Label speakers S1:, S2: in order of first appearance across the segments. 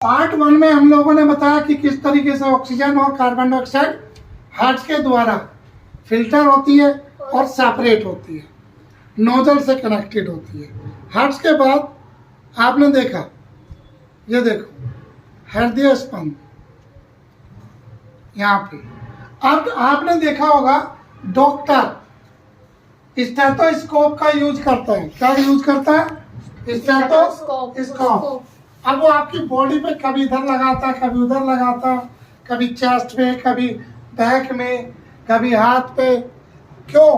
S1: Part 1 में हम लोगों ने बताया कि किस तरीके से ऑक्सीजन और कार्बन डाइऑक्साइड हार्ट के द्वारा फिल्टर होती है और सेपरेट होती है, नोजल से कनेक्टेड होती है। हार्ट के बाद आपने देखा, ये देखो हृदय स्पंद यहाँ पे। अब आपने देखा होगा डॉक्टर स्टेथोस्कोप का यूज करता है। क्या यूज करता है? स्टेथोस्कोप। अब वो आपकी बॉडी पे कभी इधर लगाता है, कभी उधर लगाता है, कभी चेस्ट में, कभी बैक में, कभी हाथ पे। क्यों?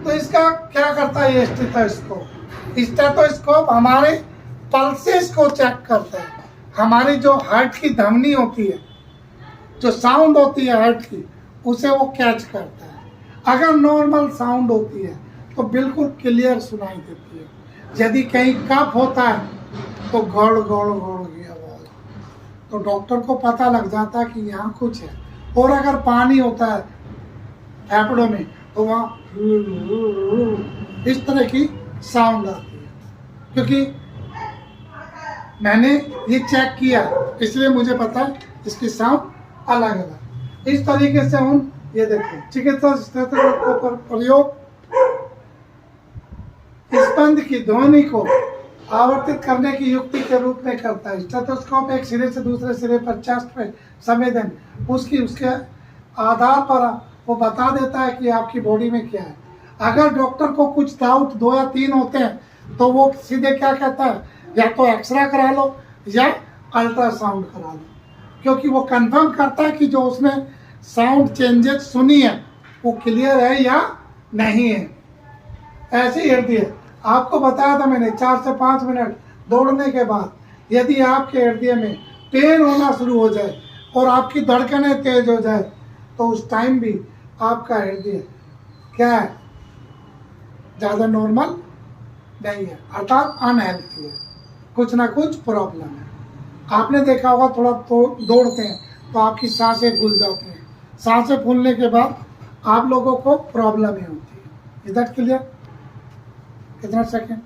S1: तो इसका क्या करता है ये स्टेथोस्कोप? स्टेथोस्कोप हमारे पल्सेस को चेक करता है। हमारी जो हार्ट की धमनी होती है, जो साउंड होती है हार्ट की, उसे वो कैच करता है। अगर नॉर्मल साउंड होती है तो बिल्कुल क्लियर सुनाई देती है। यदि कहीं कफ होता है तो गड़ गड़ गड़ की आवाज, तो डॉक्टर को पता लग जाता है कि यहाँ कुछ है। और अगर पानी होता है फेफड़ों में तो वहाँ इस तरह की साउंड आती है। क्योंकि मैंने ये चेक किया, इसलिए मुझे पता है इसकी साउंड अलग अलग। इस तरीके से हम ये देखो चिकित्सा स्टेथोस्कोप पर प्रयोग स्पंद की ध्वनि को आवर्तित करने की युक्ति के रूप में करता है। स्टेथोस्कोप एक सिरे से दूसरे सिरे पर चेस्ट पे संवेदन उसके आधार पर वो बता देता है कि आपकी बॉडी में क्या है। अगर डॉक्टर को कुछ डाउट 2 या 3 होते हैं तो वो सीधे क्या कहता है, या तो एक्सरे करा लो या अल्ट्रासाउंड करा लो, क्योंकि वो कंफर्म करता है कि जो उसने साउंड चेंजेस सुनी है वो क्लियर है या नहीं है। ऐसे ही हृदय आपको बताया था मैंने, 4 से 5 मिनट दौड़ने के बाद यदि आपके हृदय में पेन होना शुरू हो जाए और आपकी धड़कनें तेज हो जाए तो उस टाइम भी आपका हृदय क्या है, ज़्यादा नॉर्मल नहीं है, अर्थात अनहेल्थी है, कुछ ना कुछ प्रॉब्लम है। आपने देखा होगा थोड़ा तो दौड़ते हैं तो आपकी सांसें फूल जाती हैं। सांसें फूलने के बाद आप लोगों को प्रॉब्लम ही होती है। Is that clear? कितना सेकेंड?